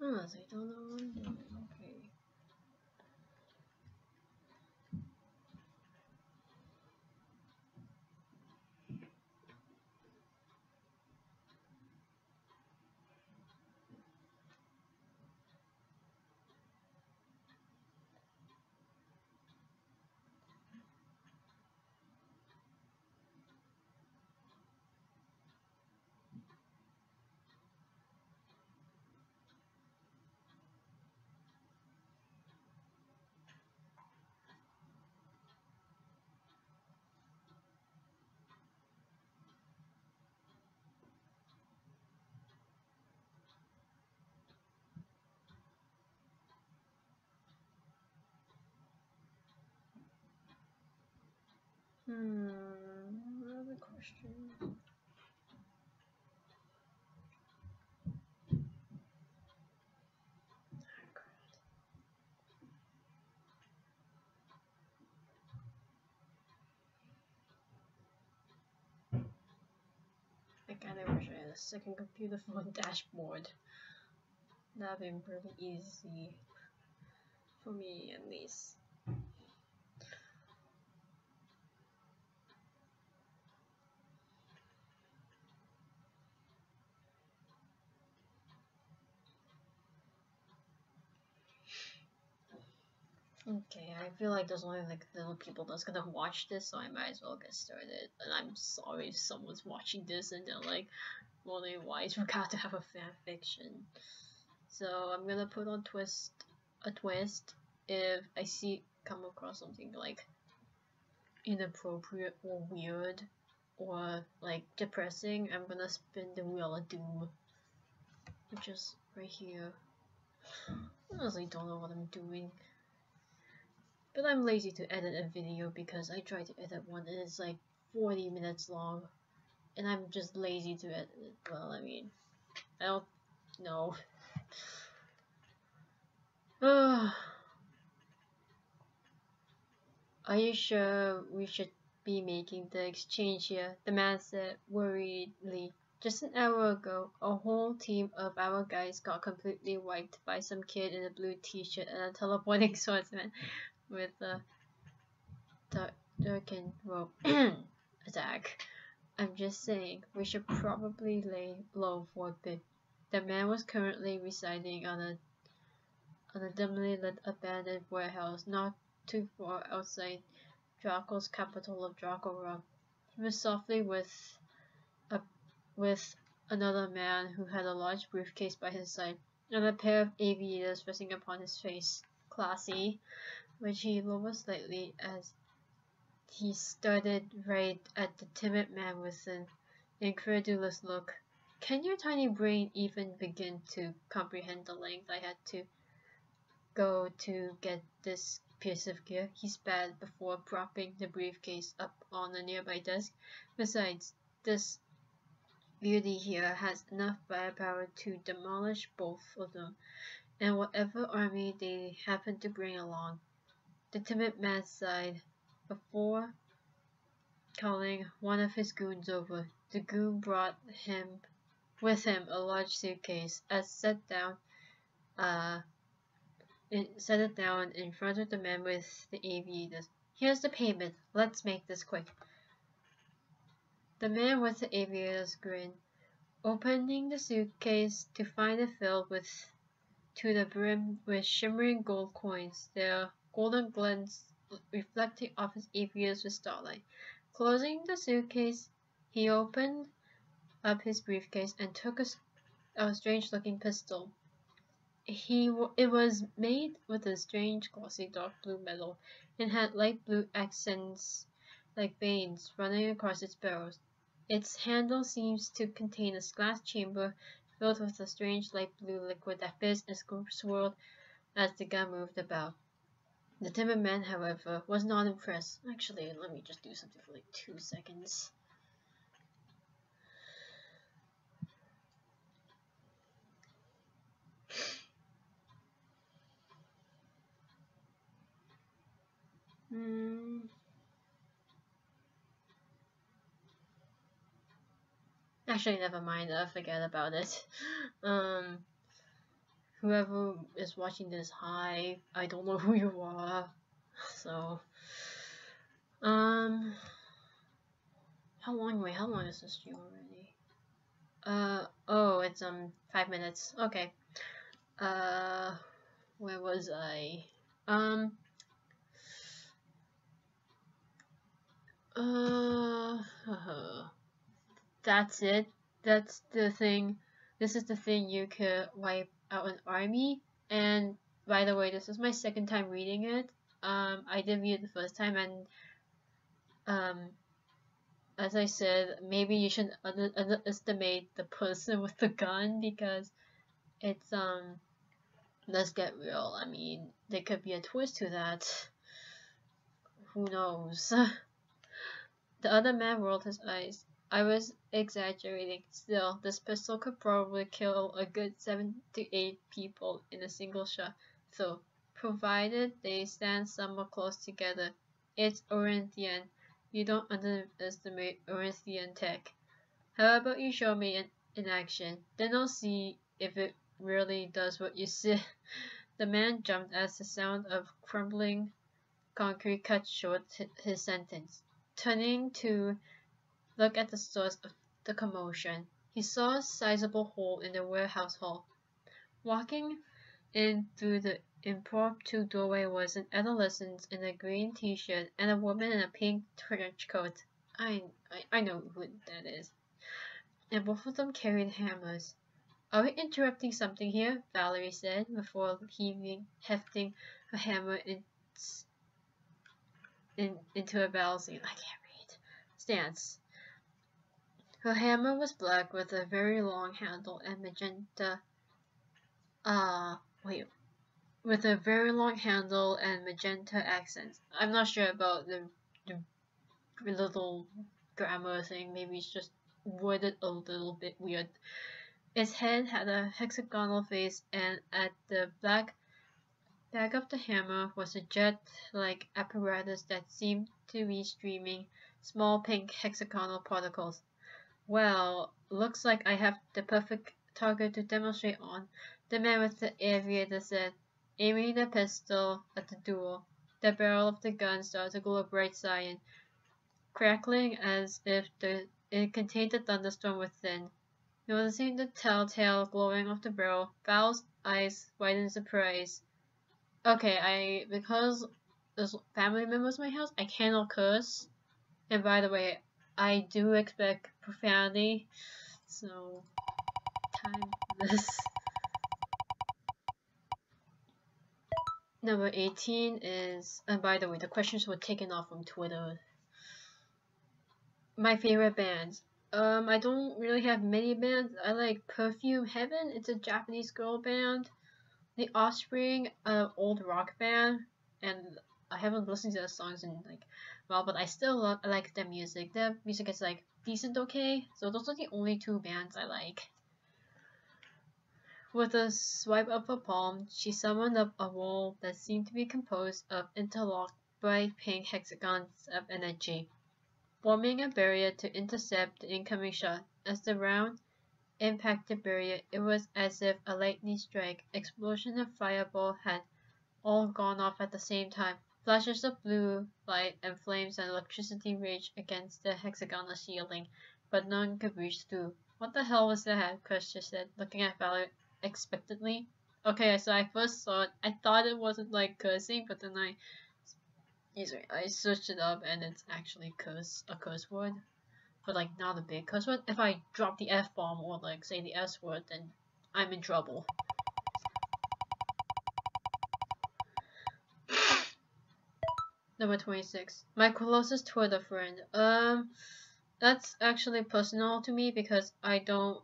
Honestly, I don't know what I'm doing. Okay. Another question. I kinda wish I had a second computer for a dashboard. That'd been pretty easy. For me, at least. Okay, I feel like there's only like little people that's gonna watch this, so I might as well get started. And I'm sorry if someone's watching this and they're like, wondering why I forgot to have a fan fiction. So I'm gonna put on a twist if I come across something like inappropriate or weird or like depressing. I'm gonna spin the wheel of doom, which is right here. I honestly don't know what I'm doing. But I'm lazy to edit a video because I tried to edit one and it's like 40 minutes long. And I'm just lazy to edit it. Well, I mean, I don't know. Are you sure we should be making the exchange here? The man said worriedly. Just an hour ago, a whole team of our guys got completely wiped by some kid in a blue t-shirt and a teleporting swordsman with a dark and rope attack. I'm just saying, we should probably lay low for a bit. The man was currently residing on a dimly lit abandoned warehouse not too far outside Draco's capital of Dracora. He was softly with another man who had a large briefcase by his side and a pair of aviators resting upon his face. Classy, which he lowered slightly as he started right at the timid man with an incredulous look. Can your tiny brain even begin to comprehend the length I had to go to get this piece of gear? He spat before propping the briefcase up on a nearby desk. Besides, this beauty here has enough firepower to demolish both of them, and whatever army they happen to bring along. The timid man sighed before calling one of his goons over. The goon brought with him a large suitcase, and set it down in front of the man with the aviators. Here's the payment. Let's make this quick. The man with the aviators grinned, opening the suitcase to find it filled to the brim with shimmering gold coins, their golden glance reflecting off his aviators with starlight. Closing the suitcase, he opened up his briefcase and took a strange-looking pistol. It was made with a strange, glossy dark blue metal and had light blue accents like veins running across its barrels. Its handle seems to contain a glass chamber filled with a strange light blue liquid that fizzed and swirled as the gun moved about. The timid man, however, was not impressed. Actually, let me just do something for like 2 seconds. Actually, never mind. Forget about it. whoever is watching this, hi, I don't know who you are. So, how long is this stream already? Oh, it's 5 minutes. Okay. Where was I? That's it. That's the thing. This is the thing you could wipe out an army. And by the way, this is my second time reading it. I did read it the first time, and as I said, maybe you should underestimate the person with the gun because it's let's get real. I mean, there could be a twist to that. Who knows? The other man rolled his eyes. I was exaggerating. Still, this pistol could probably kill a good 7 to 8 people in a single shot. So, provided they stand somewhat close together. It's Orinthian. You don't underestimate Orinthian tech. How about you show me in action? Then I'll see if it really does what you say. The man jumped as the sound of crumbling concrete cut short his sentence. Turning to look at the source of the commotion, he saw a sizable hole in the warehouse hall. Walking in through the impromptu doorway was an adolescent in a green t-shirt and a woman in a pink trench coat. I know who that is. And both of them carried hammers. Are we interrupting something here? Valerie said before hefting a hammer into a balancing. I can't read. Stance. Her hammer was black with a very long handle and magenta. With a very long handle and magenta accents. I'm not sure about the little grammar thing. Maybe it's just worded a little bit weird. Its head had a hexagonal face, and at the back of the hammer was a jet-like apparatus that seemed to be streaming small pink hexagonal particles. Well, looks like I have the perfect target to demonstrate on, the man with the aviator said, aiming the pistol at the duel. The barrel of the gun started to glow bright cyan, crackling as if it contained a thunderstorm within. Noticing the telltale glowing of the barrel, Val's eyes widened in surprise. Okay, because there's family members in my house, I cannot curse. And by the way, I do expect profanity, so time for this. Number 18 is, and by the way, the questions were taken off from Twitter. My favorite bands. I don't really have many bands. I like Perfume Heaven. It's a Japanese girl band. The Offspring, an old rock band, and I haven't listened to their songs in but I still like their music. Their music is decent, okay. So those are the only two bands I like. With a swipe of her palm, she summoned up a wall that seemed to be composed of interlocked bright pink hexagons of energy, forming a barrier to intercept the incoming shot. As the round impacted the barrier, it was as if a lightning strike explosion and fireball had all gone off at the same time. Flashes of blue light and flames and electricity raged against the hexagonal shielding, but none could reach through. What the hell was that? Christian said, looking at Valerie expectantly. Okay, so I first saw it. I thought it wasn't cursing, but then I searched it up and it's actually a curse word. But not a big curse word. If I drop the F-bomb or say the S word, then I'm in trouble. Number 26. My closest Twitter friend. That's actually personal to me because I don't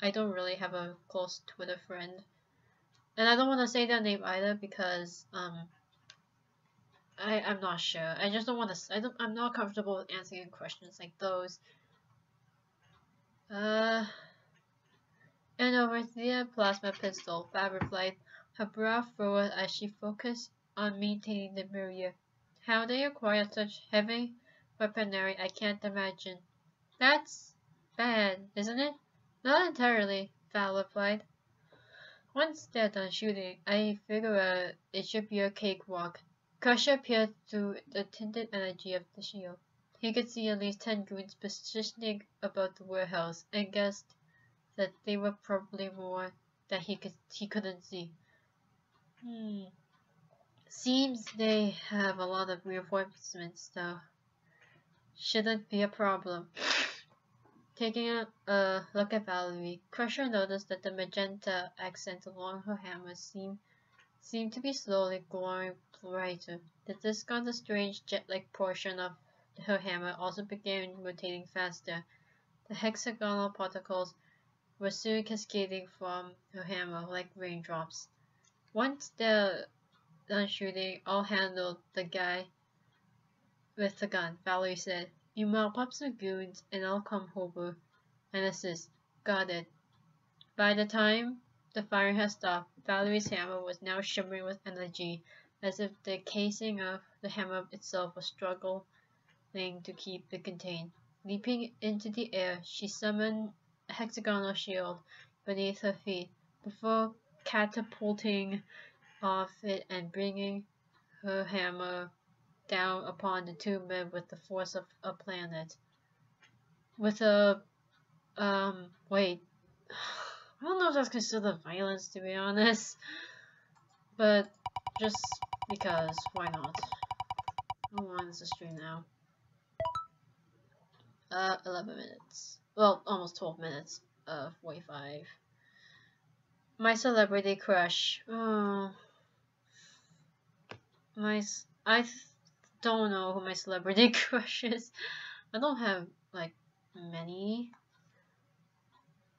really have a close Twitter friend. And I don't want to say their name either because I'm not sure. I just don't want to. I'm not comfortable with answering questions like those. And over the plasma pistol, Fab replied, her brow furrowed as she focused on maintaining the barrier. How they acquired such heavy weaponry, I can't imagine. That's bad, isn't it? Not entirely, Val replied. Once they're done shooting, I figure it should be a cakewalk. Crusher peered through the tinted energy of the shield. He could see at least 10 goons positioning about the warehouse, and guessed that they were probably more that he couldn't see. Seems they have a lot of reinforcements though. Shouldn't be a problem. Taking a look at Valerie, Crusher noticed that the magenta accent along her hammer seemed to be slowly glowing brighter. The disc on the strange jet-like portion of her hammer also began rotating faster. The hexagonal particles were soon cascading from her hammer like raindrops. Once they're done shooting, I'll handle the guy with the gun, Valerie said. You mop up some goons and I'll come over and assist. Got it. By the time the firing had stopped, Valerie's hammer was now shimmering with energy, as if the casing of the hammer itself was struggling to keep it contained. Leaping into the air, she summoned a hexagonal shield beneath her feet, before catapulting off it and bringing her hammer down upon the two men with the force of a planet. With a, wait, I don't know if that's considered violence, to be honest, but just because, why not? How long is the stream now? 11 minutes. Well, almost 12 minutes. 45. My celebrity crush. Oh. I don't know who my celebrity crush is. I don't have, like, many.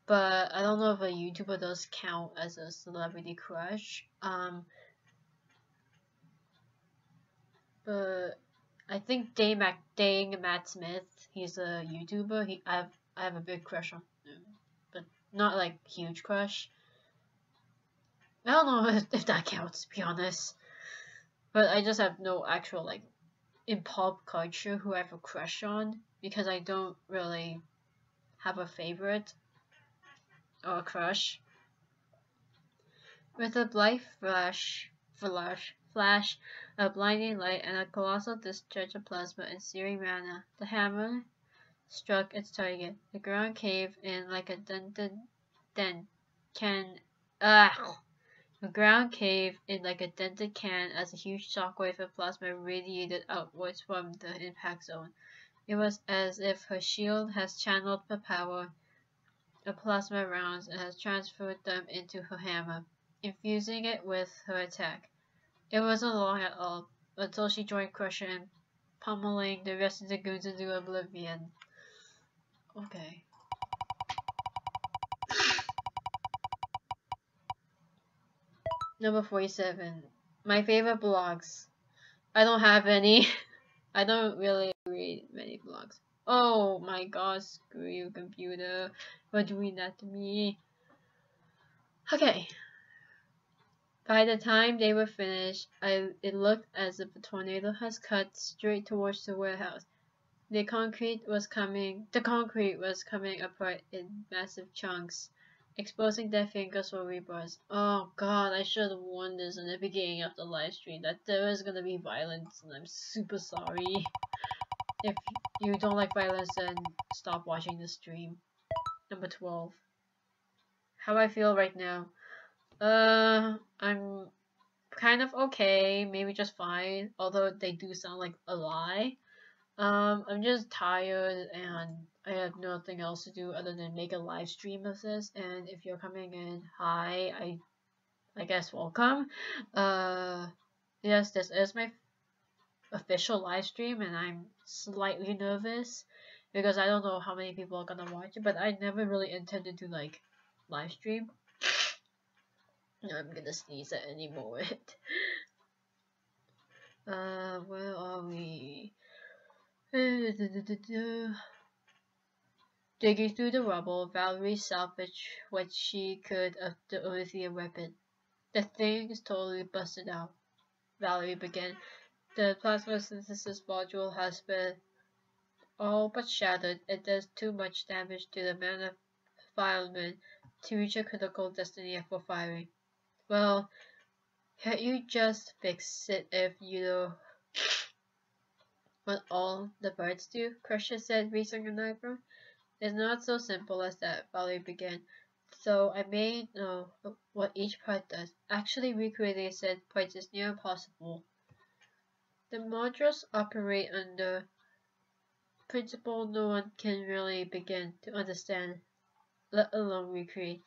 But I don't know if a YouTuber does count as a celebrity crush. But I think Dang Matt Smith, he's a YouTuber. I have a big crush on him, but not like huge crush. I don't know if that counts, to be honest. But I just have no actual, like, in pop culture who I have a crush on, because I don't really have a favorite or a crush. With a blithe flash, a blinding light, and a colossal discharge of plasma and searing mana, the hammer struck its target. The ground caved in like a dented can as a huge shockwave of plasma radiated outwards from the impact zone. It was as if her shield has channeled the power of plasma rounds and has transferred them into her hammer, infusing it with her attack. It wasn't long at all until she joined Crusher in pummeling the rest of the goons into oblivion. Okay. Number 47. My favorite blogs. I don't have any. I don't really read many blogs. Oh my god, screw you, computer. For doing that to me. Okay. By the time they were finished, it looked as if a tornado has cut straight towards the warehouse. The concrete was coming apart in massive chunks, exposing their fingers for rebars. Oh god, I should have warned this in the beginning of the live stream that there is gonna be violence, and I'm super sorry. If you don't like violence, then stop watching the stream. Number 12. How I feel right now. I'm kind of okay, maybe just fine, although they do sound like a lie. I'm just tired and I have nothing else to do other than make a live stream of this, and if you're coming in, hi, I guess welcome. Yes, this is my official live stream and I'm slightly nervous because I don't know how many people are gonna watch it, but I never really intended to like live stream. I'm gonna sneeze at any moment. Where are we? Digging through the rubble, Valerie salvaged what she could of the Olivia weapon. The thing is totally busted out, Valerie began. The plasma synthesis module has been all but shattered. It does too much damage to the mana filement to reach a critical destiny for firing. Well, can't you just fix it if you know what all the parts do? Crusher said, raising an eyebrow. It's not so simple as that, Valerie began. So I may know what each part does. Actually, recreating said parts is near impossible. The modules operate under principle no one can really begin to understand, let alone recreate.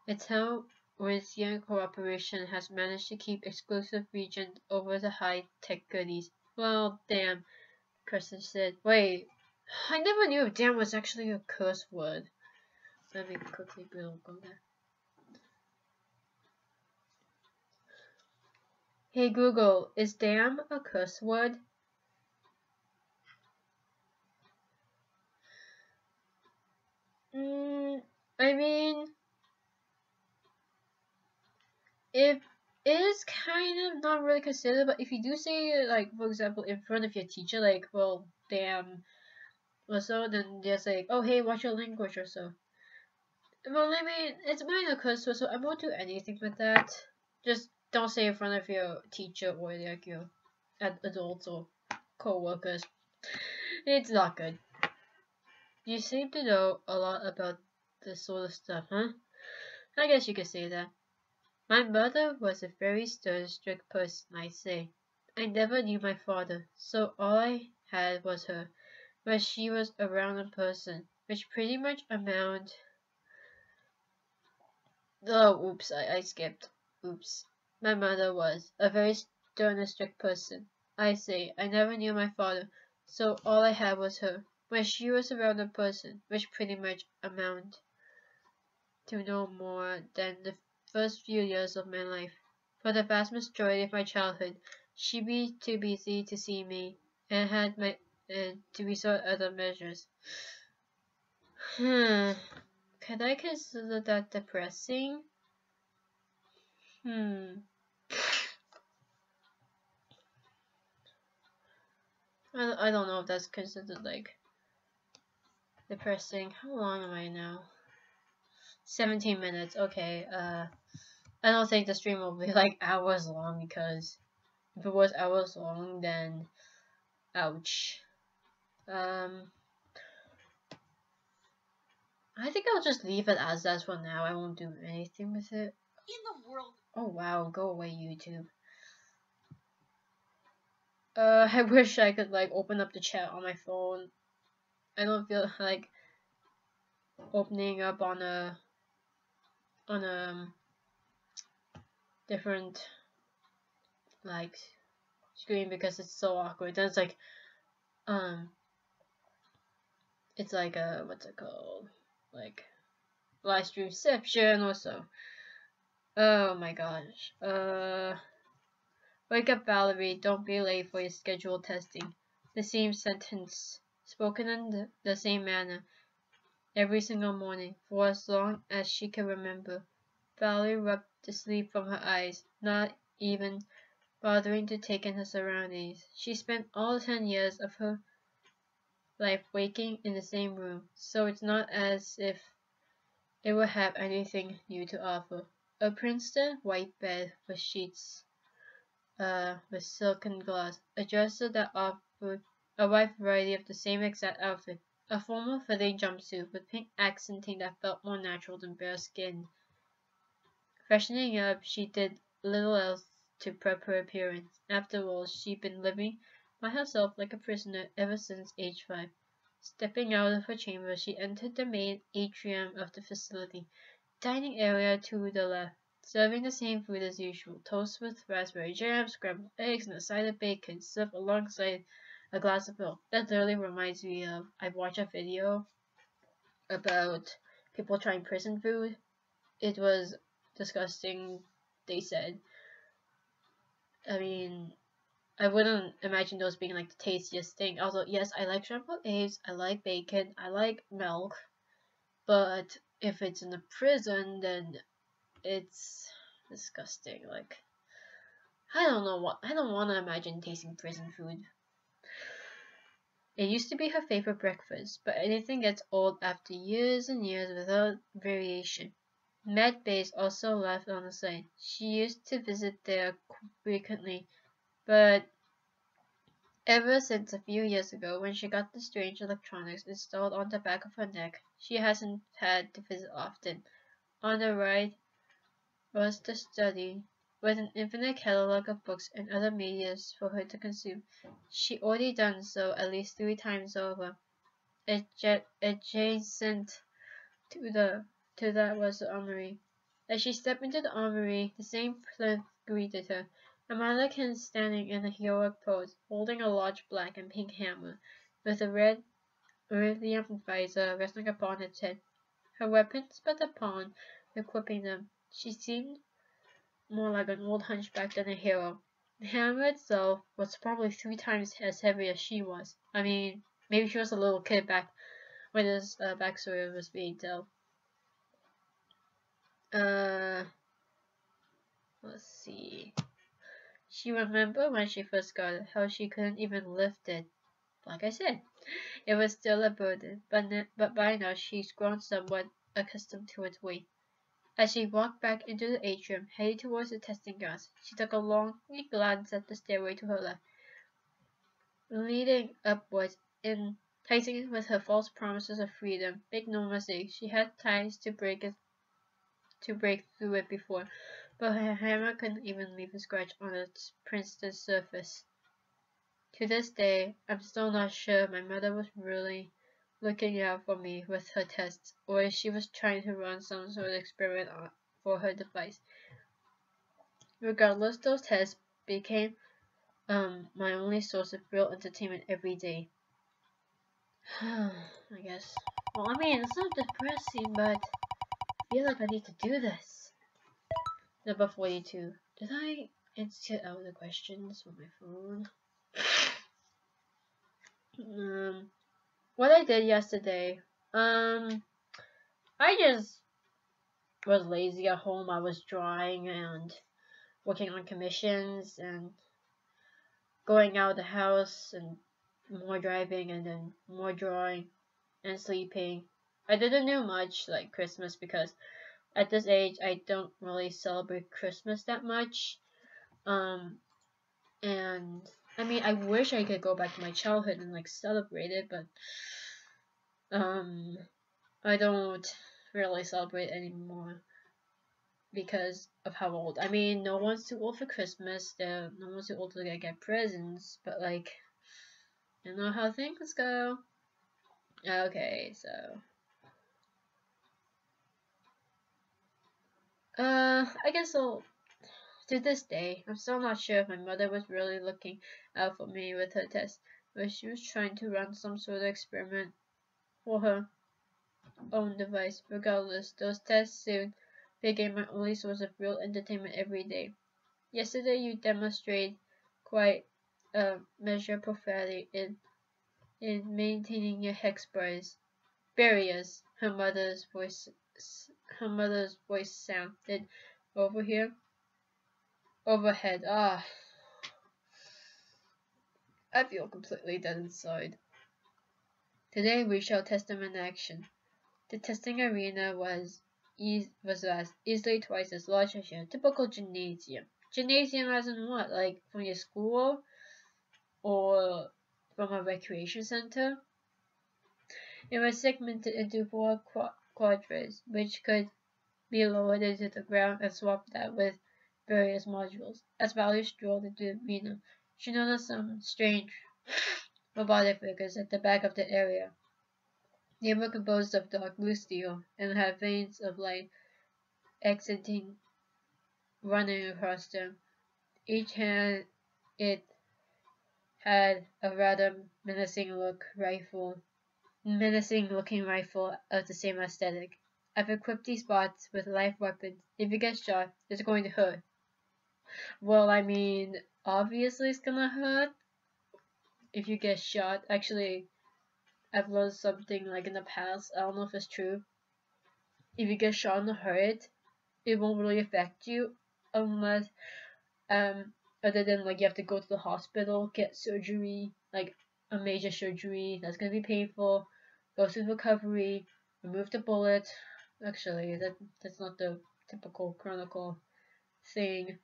It's how Winsian Cooperation has managed to keep exclusive regions over the high-tech goodies. Well, damn, Kristen said. Wait, I never knew damn was actually a curse word. Let me quickly go there. Hey Google, is damn a curse word? I mean, it is kind of not really considered, but if you do say it, like, for example, in front of your teacher, like, well, damn, or so, then they're like, oh, hey, watch your language or so. Well, I mean, it's minor curse word, so I won't do anything with that. Just don't say in front of your teacher or like your adults or co-workers. It's not good. You seem to know a lot about this sort of stuff, huh? I guess you could say that. My mother was a very stern, strict person, I say. I never knew my father, so all I had was her. But she was around a person, which pretty much amount. Oh, oops, I skipped. Oops. My mother was a very stern and strict person. I say, I never knew my father, so all I had was her. But she was around a person, which pretty much amount to no more than the first few years of my life. For the vast majority of my childhood, she be too busy to see me, and had to resort other measures. Can I consider that depressing? I don't know if that's considered like depressing. How long am I now? 17 minutes. Okay. I don't think the stream will be like hours long, because if it was hours long, then ouch. I think I'll just leave it as that for now. I won't do anything with it. In the world. Oh wow, go away, YouTube. I wish I could like open up the chat on my phone. I don't feel like opening up on a different like screen because it's so awkward. Then it's like it's like a what's it called? Like LiveStreamception or so. Oh my gosh. Wake up, Valerie. Don't be late for your scheduled testing. The same sentence, spoken in the same manner, every single morning, for as long as she could remember. Valerie rubbed the sleep from her eyes, not even bothering to take in her surroundings. She spent all 10 years of her life waking in the same room, so it's not as if it would have anything new to offer. A Princeton white bed with sheets with silken gloss, a dresser that offered a wide variety of the same exact outfit, a formal fitting jumpsuit with pink accenting that felt more natural than bare skin. Freshening up, she did little else to prep her appearance. After all, she'd been living by herself like a prisoner ever since age 5. Stepping out of her chamber, she entered the main atrium of the facility, dining area to the left, serving the same food as usual, toast with raspberry jam, scrambled eggs, and a side of bacon, served alongside a glass of milk. That literally reminds me of, I watched a video about people trying prison food. It was disgusting, they said. I mean, I wouldn't imagine those being like the tastiest thing. Although, yes, I like scrambled eggs, I like bacon, I like milk, but if it's in a prison, then it's disgusting. Like, I don't want to imagine tasting prison food. It used to be her favorite breakfast, but anything gets old after years and years without variation. Med Base also left on the site. She used to visit there frequently, but ever since a few years ago when she got the strange electronics installed on the back of her neck, she hasn't had to visit often. On the right was the study, with an infinite catalog of books and other medias for her to consume. She already done so at least 3 times over. Adjacent to that was the armory. As she stepped into the armory, the same plinth greeted her, a mannequin standing in a heroic pose, holding a large black and pink hammer, with a red iridium visor resting upon its head. Her weapons but a pawn, equipping them. She seemed more like an old hunchback than a hero. The hammer itself was probably 3 times as heavy as she was. I mean, maybe she was a little kid back when this backstory was being told. Let's see. She remembered when she first got it, how she couldn't even lift it. Like I said, it was still a burden, but by now she's grown somewhat accustomed to its weight. As she walked back into the atrium, headed towards the testing grounds, she took a long glance at the stairway to her left, leading upwards, enticing with her false promises of freedom. Make no mistake, she had ties to break through it before, but her hammer couldn't even leave a scratch on its printed surface. To this day, I'm still not sure my mother was really looking out for me with her tests, or if she was trying to run some sort of experiment for her device. Regardless, those tests became my only source of real entertainment every day. I guess. Well, I mean, it's not depressing, but I feel like I need to do this. Number 42. Did I exit out the questions with my phone? What I did yesterday, I just was lazy at home. I was drawing and working on commissions and going out of the house and more driving and then more drawing and sleeping. I didn't do much like Christmas because at this age I don't really celebrate Christmas that much. And I mean, I wish I could go back to my childhood and like celebrate it, but I don't really celebrate anymore because of how old. I mean, no one's too old for Christmas. No one's too old to get presents, but like, you know how things go. Okay, so I guess I'll. To this day, I'm still not sure if my mother was really looking out for me with her test, but she was trying to run some sort of experiment for her own device. Regardless, those tests soon became my only source of real entertainment every day. Yesterday, you demonstrated quite a measure of profanity in maintaining your hex barriers. Her mother's voice sounded overhead. I feel completely dead inside. Today we shall test them in action. The testing arena was easily twice as large as your typical gymnasium. Gymnasium as in what? Like from your school? Or from a recreation center? It was segmented into 4 quadrants, which could be lowered into the ground and swapped out with various modules. As Valerie strolled into the arena, she noticed some strange robotic figures at the back of the area. They were composed of dark blue steel and had veins of light exiting running across them. Each hand it had a rather menacing looking rifle of the same aesthetic. I've equipped these bots with live weapons. If you get shot, it's going to hurt. Well, I mean, obviously it's gonna hurt if you get shot. Actually, I've learned something like in the past. I don't know if it's true. If you get shot in the heart, it won't really affect you unless, other than like you have to go to the hospital, get surgery, like a major surgery that's gonna be painful, go through recovery, remove the bullet, Actually, that's not the typical Chronicle thing.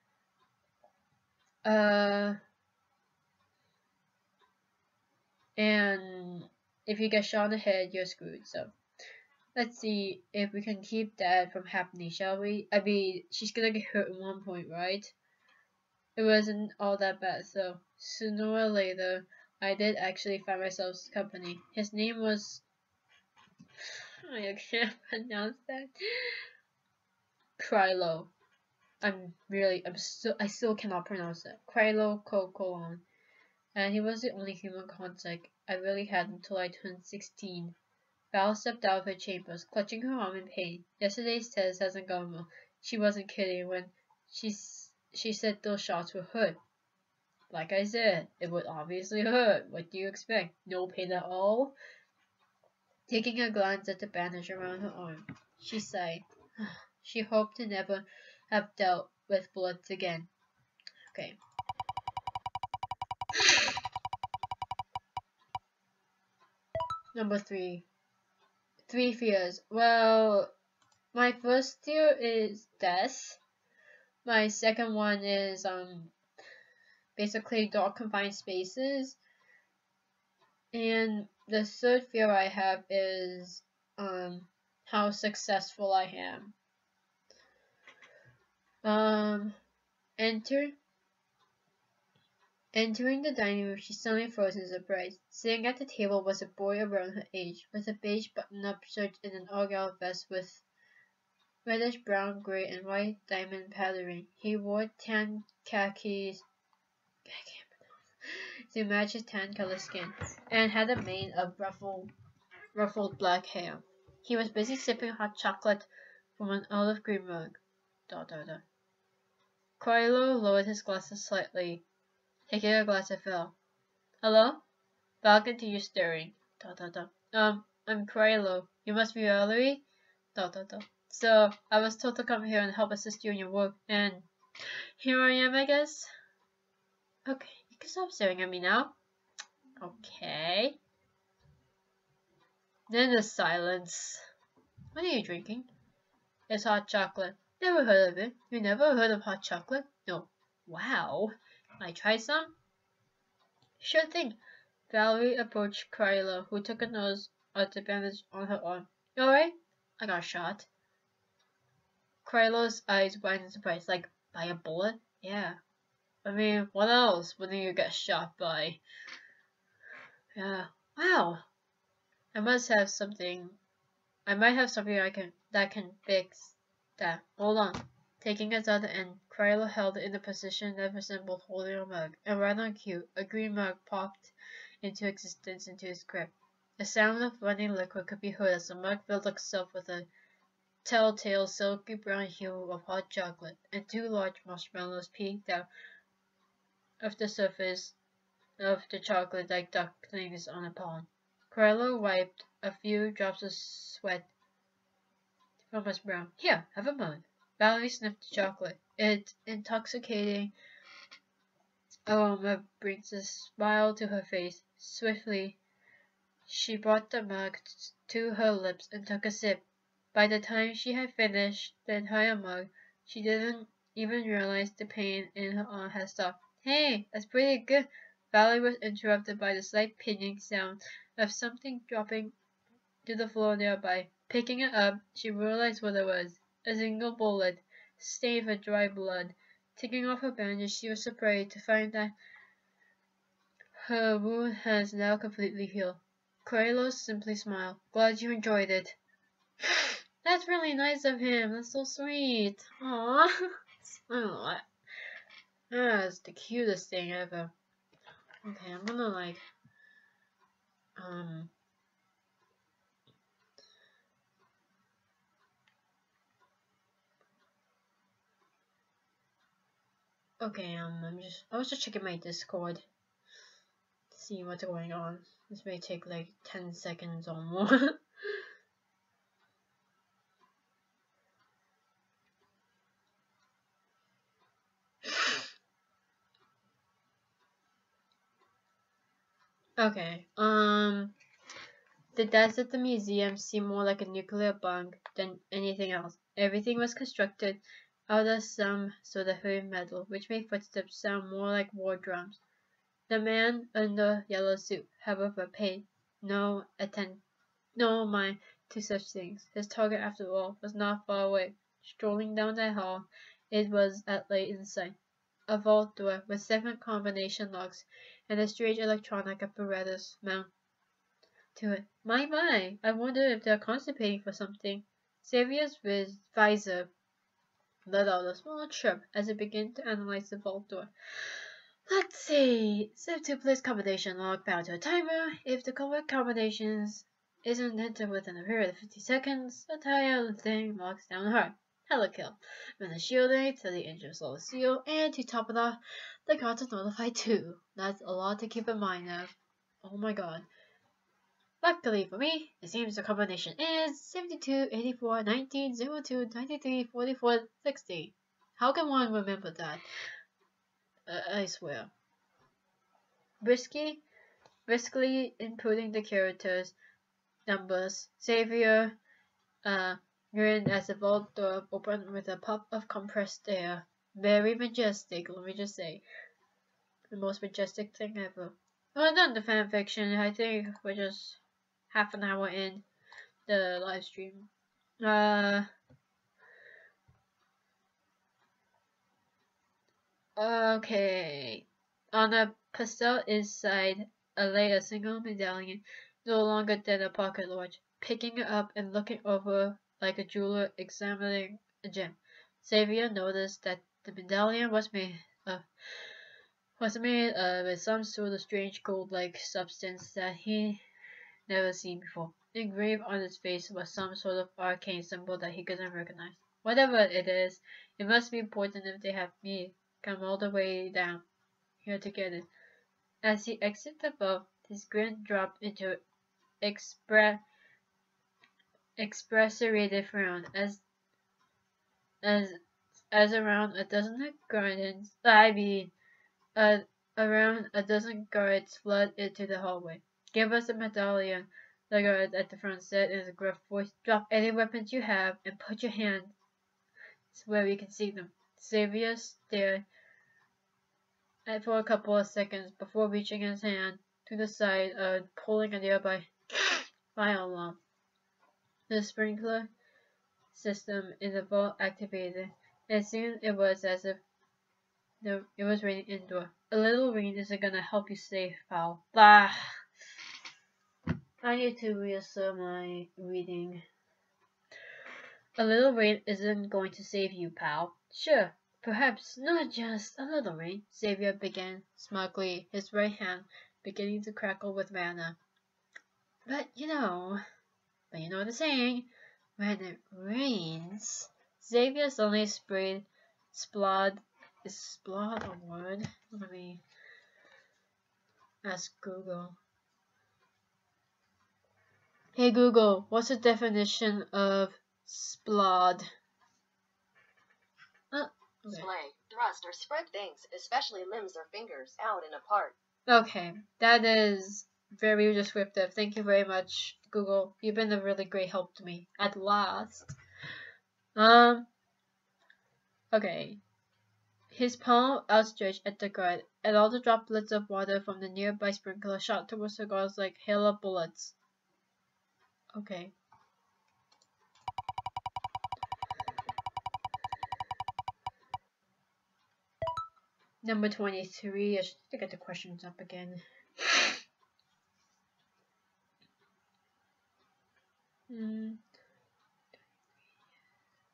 And if you get shot in the head, you're screwed. So let's see if we can keep that from happening, shall we? I mean, she's gonna get hurt at one point, right? It wasn't all that bad, so sooner or later, I did actually find myself company. His name was... I can't pronounce that. Krylo. I still cannot pronounce that. Krylo Kokolon. And he was the only human contact I really had until I turned 16. Val stepped out of her chambers, clutching her arm in pain. Yesterday's test hasn't gone well. She wasn't kidding when she said those shots would hurt. Like I said, it would obviously hurt. What do you expect? No pain at all? Taking a glance at the bandage around her arm, she sighed. She hoped to never have dealt with bullets again. Okay. Number 3. 3 fears. Well, my first fear is death. My second one is basically dark confined spaces. And the third fear I have is how successful I am. Entering the dining room, she suddenly froze in surprise. Sitting at the table was a boy around her age, with a beige button-up shirt and an argyle vest with reddish brown, gray, and white diamond patterning. He wore tan khakis to match his tan-colored skin, and had a mane of ruffled black hair. He was busy sipping hot chocolate from an olive green mug. Kylo lowered his glasses slightly, taking a glass of Val. Hello? Val continued staring. I'm Kylo. You must be Valerie? So, I was told to come here and help assist you in your work, and here I am, I guess? Okay, you can stop staring at me now. Okay. Then the silence. What are you drinking? It's hot chocolate. Never heard of it. You never heard of hot chocolate? No. Wow. Can I try some? Sure thing. Valerie approached Kylo, who took a nose at the bandage on her arm. You alright? I got shot. Kylo's eyes widened in surprise. Like, by a bullet? Yeah. I mean, what else wouldn't you get shot by? Yeah. Wow. I might have something that can fix that. Hold on. Taking its other end, Kylo held it in a position that resembled holding a mug, and right on cue, a green mug popped into existence into his grip. The sound of running liquid could be heard as the mug filled itself with a telltale silky brown hue of hot chocolate, and 2 large marshmallows peeked out of the surface of the chocolate like ducklings on a pond. Kylo wiped a few drops of sweat from his brow. Here, have a mug. Valerie sniffed the chocolate. Its intoxicating aroma brings a smile to her face. Swiftly, she brought the mug to her lips and took a sip. By the time she had finished the entire mug, she didn't even realize the pain in her arm had stopped. Hey, that's pretty good. Valerie was interrupted by the slight pinging sound of something dropping to the floor nearby. Picking it up, she realized what it was. A single bullet, stained with dry blood. Taking off her bandage, she was surprised to find that her wound has now completely healed. Kylo simply smiled. Glad you enjoyed it. That's really nice of him. That's so sweet. Aww. That's the cutest thing ever. Okay, I'm gonna okay, I was just checking my Discord to see what's going on. This may take like 10 seconds or more. Okay, The desk at the museum seemed more like a nuclear bomb than anything else. Everything was constructed out of some sort of heavy metal, which made footsteps sound more like war drums. The man in the yellow suit, however, paid no mind to such things. His target, after all, was not far away. Strolling down the hall, it was at late in sight. A vault door with 7 combination locks and a strange electronic apparatus mounted to it. My, I wonder if they're constipating for something. Xavier's visor let out a small chirp as it began to analyze the vault door. Let's see. Set to place combination lock bound to a timer. If the correct combinations isn't entered within a period of 50 seconds, the entire thing locks down hard. Hella kill. When the shielding to the inches of the seal, and to top it off, the guards are notified too. That's a lot to keep in mind of. Oh my god. Luckily for me, it seems the combination is 72, 84, 19, 02, 93, 44, 60. How can one remember that? I swear. Briskly inputting the characters' numbers, Xavier grinned as the vault door opened with a puff of compressed air. Very majestic, let me just say. The most majestic thing ever. Well done, the fanfiction. I think we're just half an hour in the live stream. Okay. On the pastel inside lay a single medallion, no longer than a pocket large. Picking it up and looking over like a jeweler examining a gem, Xavier noticed that the medallion was made with some sort of strange gold-like substance that he never seen before. Engraved on its face was some sort of arcane symbol that he couldn't recognize. Whatever it is, it must be important if they have me come all the way down here to get it. As he exited the boat, his grin dropped into exasperated frown as around a dozen guards flooded into the hallway. Give us a medallion, the guard at the front said in a gruff voice. Drop any weapons you have and put your hands where we can see them. Xavier stared for a couple of seconds before reaching his hand to the side and pulling a nearby fire alarm. The sprinkler system in the vault activated, and soon it was as if it was raining indoor. A little rain isn't gonna help you stay foul. Blah. I need to reassert my reading. A little rain isn't going to save you, pal. Sure, perhaps not just a little rain, Xavier began smugly, his right hand beginning to crackle with mana. But you know the saying, when it rains. Xavier suddenly sprayed splod. Is splod a word? Let me ask Google. Hey Google, what's the definition of splod? Okay. Splay, thrust or spread things, especially limbs or fingers, out and apart. Okay, that is very descriptive. Thank you very much, Google. You've been a really great help to me. At last. Okay. His palm outstretched at the guard, and all the droplets of water from the nearby sprinkler shot towards the guards like hail of bullets. Okay. Number 23. I should get the questions up again.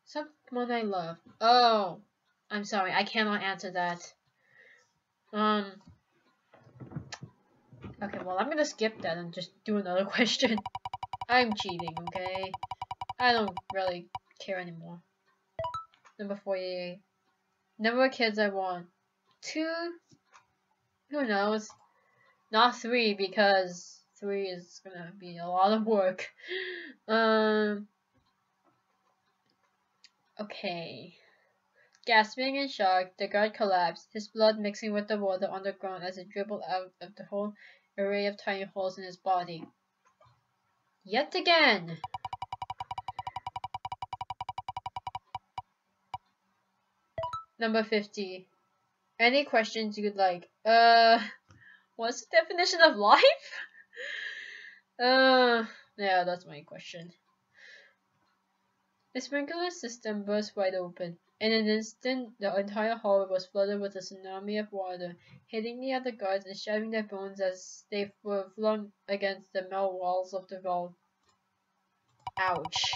Someone I love. Oh, I'm sorry. I cannot answer that. Okay, well, I'm gonna skip that and just do another question. I'm cheating, okay? I don't really care anymore. Number 48. Number of kids I want. 2? Who knows? Not 3, because 3 is gonna be a lot of work. Okay. Gasping in shock, the guard collapsed, his blood mixing with the water on the ground as it dribbled out of the whole array of tiny holes in his body. Yet again. Number 50. Any questions you'd like? What's the definition of life? Yeah, that's my question. The sprinkler system burst wide open. In an instant, the entire hall was flooded with a tsunami of water, hitting the other guards and shattering their bones as they were flung against the metal walls of the vault. Ouch.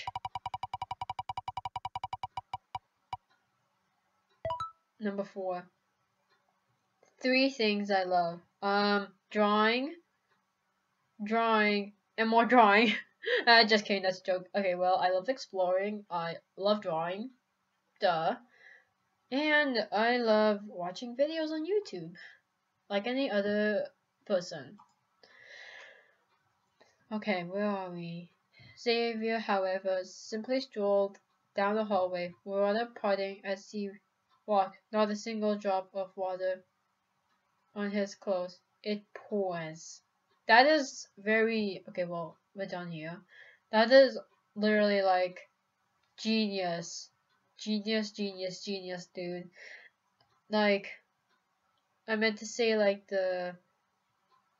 Number 4. 3 things I love. Drawing, and more drawing. Just kidding, that's a joke. Okay, well, I love exploring. I love drawing. Duh. And I love watching videos on YouTube. Like any other person. Okay, where are we? Xavier, however, simply strolled down the hallway, water parting as he walked, not a single drop of water on his clothes. It pours. That is very... Okay, well, we're done here. That is literally like genius. Genius, dude. Like, I meant to say like the...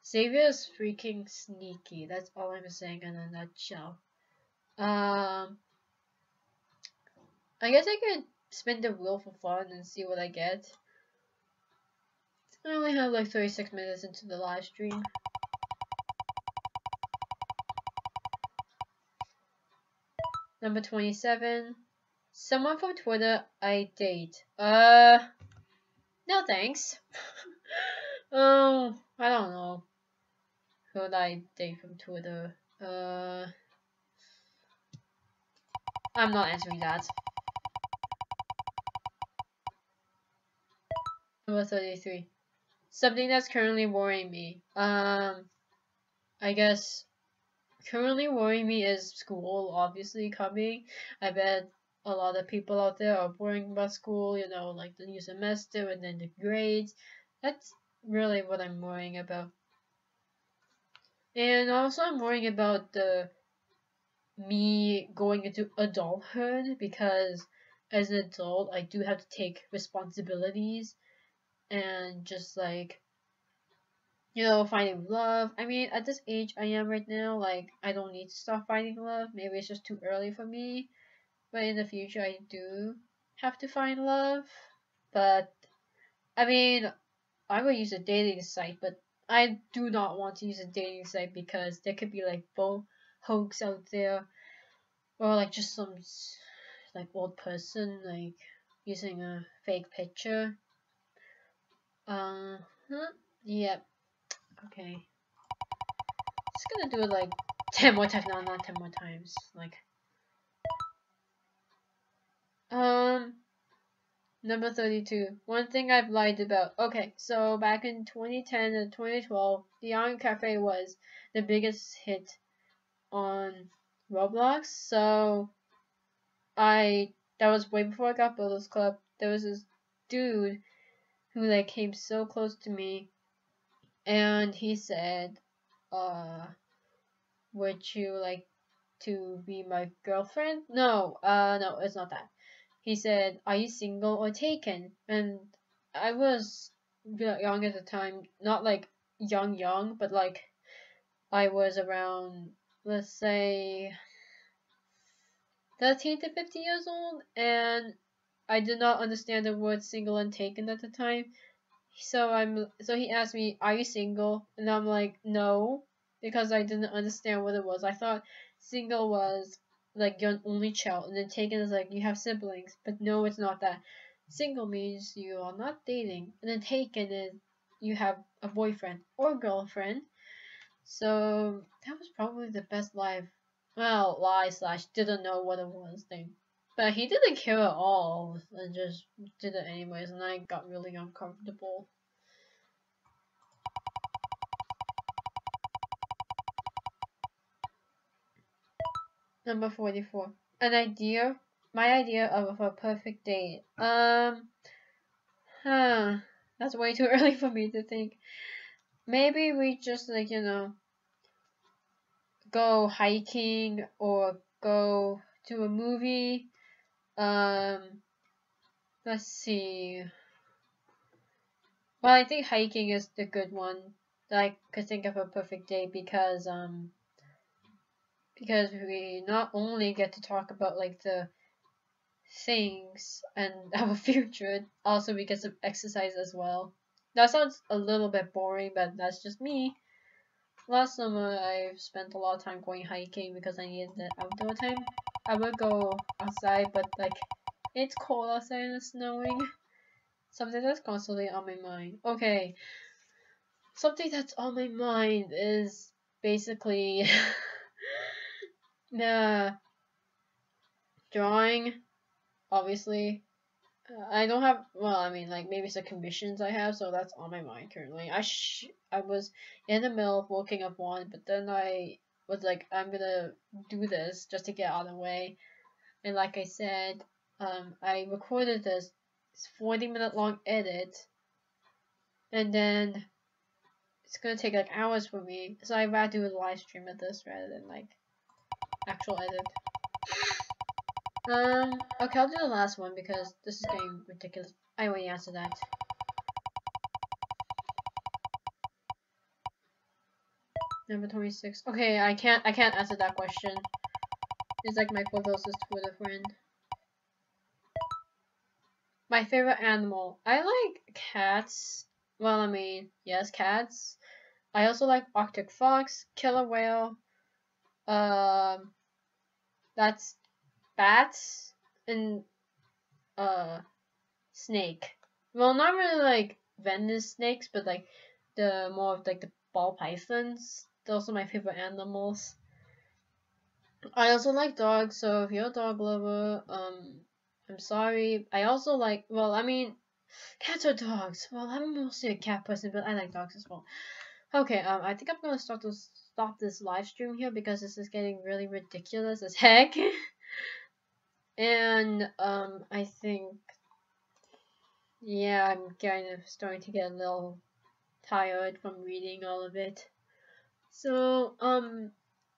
Xavier's freaking sneaky. That's all I'm saying in a nutshell. I guess I could spin the wheel for fun and see what I get. I only have like 36 minutes into the live stream. Number 27. Someone from Twitter I date. No thanks. I don't know. Who would I date from Twitter? I'm not answering that. Number 33. Something that's currently worrying me. I guess currently worrying me is school obviously coming. I bet a lot of people out there are worrying about school, you know, like the new semester and then the grades. That's really what I'm worrying about. And also I'm worrying about me going into adulthood, because as an adult I do have to take responsibilities and just like, you know, finding love. I mean, at this age I am right now, like, I don't need to start finding love. Maybe it's just too early for me. But in the future, I do have to find love. But, I mean, I would use a dating site, but I do not want to use a dating site because there could be, like, hoax out there. Or, like, just some, like, old person, like, using a fake picture. Yep. Okay. Just gonna do it like 10 more times. No, not 10 more times. Like, number 32. One thing I've lied about. Okay, so back in 2010 and 2012, the Iron Cafe was the biggest hit on Roblox. So that was way before I got Builders Club. There was this dude who like came so close to me, and he said, would you like to be my girlfriend? No, no, it's not that. He said, are you single or taken? And I was young at the time, not like young, but like I was around, let's say, 13 to 15 years old, and I did not understand the word single and taken at the time. So he asked me, are you single? And I'm like, no, because I didn't understand what it was. I thought single was like you're an only child, and then taken is like you have siblings. But no, it's not that. Single means you are not dating, and then taken is you have a boyfriend or girlfriend. So that was probably the best lie / didn't know what it was thing. But he didn't care at all and just did it anyways, and I got really uncomfortable. Number 44. My idea of a perfect date. That's way too early for me to think. Maybe we just like, you know, go hiking or go to a movie. Let's see. Well, I think hiking is the good one that I could think of a perfect day because we not only get to talk about like the things and our future, also we get some exercise as well. That sounds a little bit boring, but that's just me. Last summer I've spent a lot of time going hiking because I needed the outdoor time. I would go outside, but like it's cold outside and it's snowing. Something that's constantly on my mind. Okay. Something that's on my mind is basically the drawing, obviously. I don't have, well, I mean, like, maybe it's the commissions I have, so that's on my mind currently. I was in the middle of working up one, but then I was like, I'm gonna do this just to get out of the way. And like I said, I recorded this 40-minute long edit, and then it's gonna take like hours for me, so I'd rather do a live stream of this rather than like actual edit. Okay, I'll do the last one because this is getting ridiculous. I already answered that. Number 26. Okay, I can't answer that question. It's like my closest Twitter friend. My favorite animal. I like cats. Well, I mean, yes, cats. I also like Arctic fox, killer whale. That's bats and snake. Well, not really like venomous snakes, but like the more of like the ball pythons. Those are my favorite animals. I also like dogs, so if you're a dog lover, I'm sorry. I also like, well, I mean, cats or dogs. Well, I'm mostly a cat person, but I like dogs as well. Okay, I think I'm gonna stop this live stream here because this is getting really ridiculous as heck. And I think, yeah, I'm kind of starting to get a little tired from reading all of it. So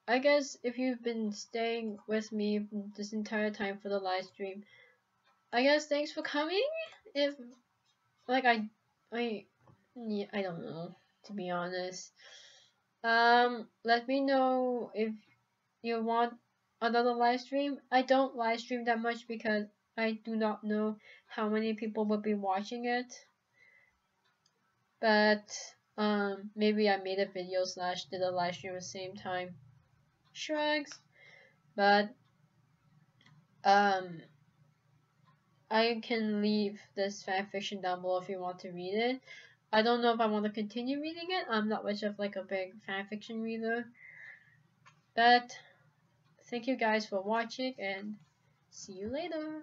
I guess if you've been staying with me this entire time for the live stream, I guess thanks for coming. If like yeah, I don't know, to be honest. Let me know if you want another live stream. I don't live stream that much because I do not know how many people will be watching it. But maybe I made a video / did a live stream at the same time. Shrugs. But I can leave this fanfiction down below if you want to read it. I don't know if I want to continue reading it. I'm not much of like a big fanfiction reader. But thank you guys for watching and see you later.